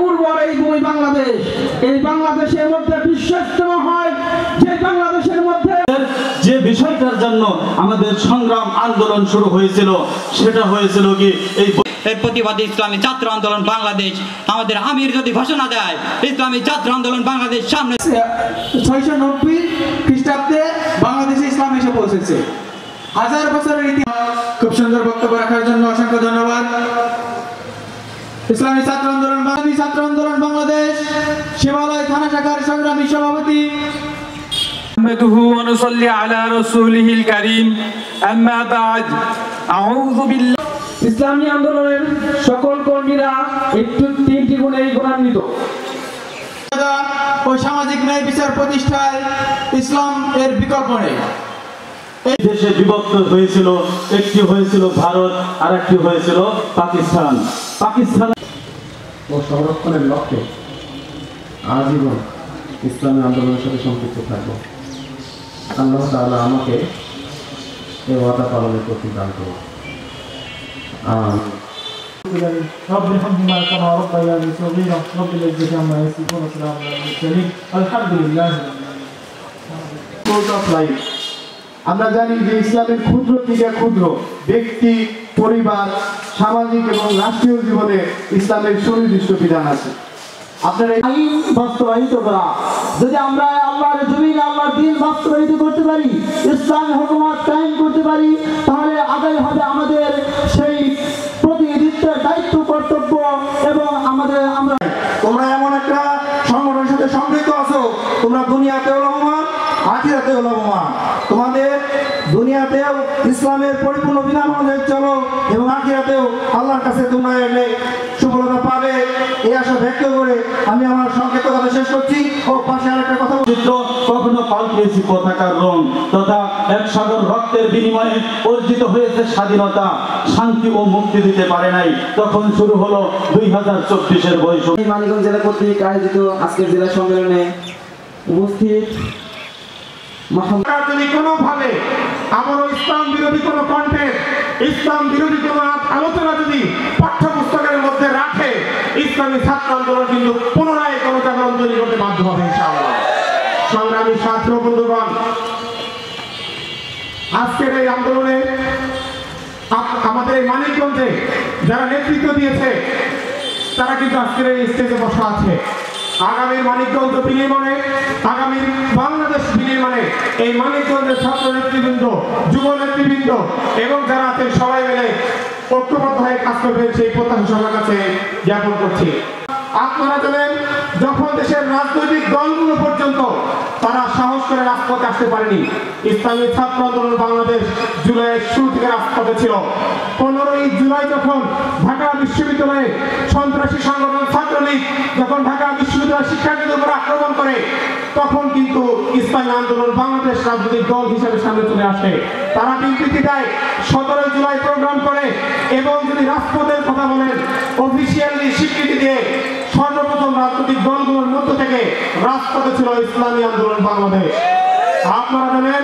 উর্বর এই ভূমি বাংলাদেশ, এই বাংলাদেশের মধ্যে বিশ্বস্তম হয় যে বাংলাদেশের মধ্যে যে বিষয়টার জন্য আমাদের সংগ্রাম আন্দোলন শুরু হয়েছিল সেটা হয়েছিল কি এর প্রতিবাদে ইসলামী ছাত্র আন্দোলন বাংলাদেশ আমাদের আমির যদি ঘোষণা দেয় ইসলামী ছাত্র আন্দোলন বাংলাদেশ সামনে 690 খ্রিস্টাব্দে বাংলাদেশে ইসলাম এসে পৌঁছেছে। হাজার বছরের ইতিহাস। খুব সুন্দর বক্তব্য রাখার জন্য অসংখ্য ধন্যবাদ। ইসলামী ছাত্র আন্দোলন বাংলাদেশ শিবালয় থানা শাখার সংগ্রামী সভাপতি نحمده ونصلي على رسوله الكريم أما بعد أعوذ بالله ইসলামী আন্দোলনের সকল কর্মীরা একটু তিনটি গুণে গুণান্বিত ও সামাজিক ন্যায় বিচার প্রতিষ্ঠায় ইসলাম এর বিকল্প নেই। এই দেশে বিভক্ত হয়েছিল, একটি হয়েছিল ভারত আর একটি হয়েছিল পাকিস্তান। ও সংরক্ষণের লক্ষ্যে আজীবন ইসলামী আন্দোলনের সাথে সম্পৃক্ত থাকবো। আল্লাহ তাআলা আমাকে এই ওয়াদা পালনের তৌফিক দান করুন। رب ارحمهما كما ربياني صغيرا رب العزة عما يصفون وسلام على المرسلين الحمد لله আমরা জানি যে ইসলামের ক্ষুদ্র থেকে ক্ষুদ্র ব্যক্তি, পরিবার, সামাজিক এবং রাষ্ট্রীয় জীবনে ইসলামের সুনির্দিষ্ট বিধান আছে। আপনারা আইন বাস্তবায়িত করা, যদি আমরা আল্লাহর জমিন আল্লাহর দ্বীন বাস্তবায়িত করতে পারি, ইসলাম হুকুমত কায়েম করতে পারি, তাহলে আদায় হবে আমাদের সেই প্রতিনিধিত্বের দায়িত্ব, কর্তব্য এবং আমরা তোমরা এমন একটা সংগঠনের সাথে সম্পৃক্ত আছো, তোমরা দুনিয়াতেও লাভবান, আখিরাতেও লাভবান। তোমাদের দুনিয়াতেও ইসলামের পরিপূর্ণ বিধান অনুযায়ী চলো এবং আখিরাতেও আল্লাহর কাছে তোমরা এলে সফলতা পাবে, এই আশা ব্যক্ত করে আমি আমার সংক্ষিপ্ত কথা শেষ করছি। ও পাশে আরেকটা কথা কখনো পাল্টিয়েছি পতাকার রং তথা এক সাগর রক্তের বিনিময়ে অর্জিত হয়েছে স্বাধীনতা, শান্তি ও মুক্তি দিতে পারে নাই। তখন শুরু হলো 2024-এর বৈষম্য। মানিকগঞ্জ জেলা কর্তৃক আয়োজিত আজকের জেলা সম্মেলনে উপস্থিত যদি কোনোভাবে আমারও ইসলাম বিরোধী কোনো কন্টেন্ট, ইসলাম বিরোধী কোনো আলোচনা যদি পাঠ্যপুস্তকের মধ্যে রাখে, ইসলামী ছাত্র আন্দোলন কিন্তু পুনরায় গণজাগরণ তৈরি করতে বাধ্য হবে ইনশাআল্লাহ। সংগ্রামী ছাত্র বন্ধুগণ, আজকের এই আন্দোলনে আমাদের এই মানিকগঞ্জে যারা নেতৃত্ব দিয়েছে তারা কিন্তু আজকের এই স্টেজে বসা আছে। আগামীর মানিকগঞ্জ বিনির্মাণে, আগামীর বাংলাদেশ বিনির্মাণে এই মানিকগঞ্জের ছাত্র নেতৃবৃন্দ, যুব নেতৃবৃন্দ এবং যারা আছেন সবাই মিলে ঐক্যবদ্ধ হয়ে কাজ করবেন সেই প্রত্যাশা সবার কাছে জ্ঞাপন করছি। আপনারা জানেন, যখন দেশের রাজনৈতিক দলগুলো পর্যন্ত তারা সাহস করে রাজপথে আসতে পারেনি, ইসলামী ছাত্র আন্দোলন বাংলাদেশ জুলাইয়ের শুরু থেকে রাজপথে ছিল। 15ই জুলাই যখন ঢাকা বিশ্ববিদ্যালয়ে সন্ত্রাসী সংগঠন ছাত্রলীগ যখন ঢাকা বিশ্ববিদ্যালয়ের শিক্ষার্থীদের উপর আক্রমণ করে, তখন কিন্তু ইসলামী আন্দোলন বাংলাদেশ রাজনৈতিক দল হিসেবে সামনে চলে আসে। তারা বিবৃতি দেয়, 17 জুলাই প্রোগ্রাম করে এবং যদি রাজপথের কথা বলেন, অফিসিয়ালি স্বীকৃতি দিয়ে সর্বপ্রথম রাজনৈতিক দলগুলোর মধ্য থেকে রাজপথে ছিল ইসলামী আন্দোলন বাংলাদেশ। আপনারা জানেন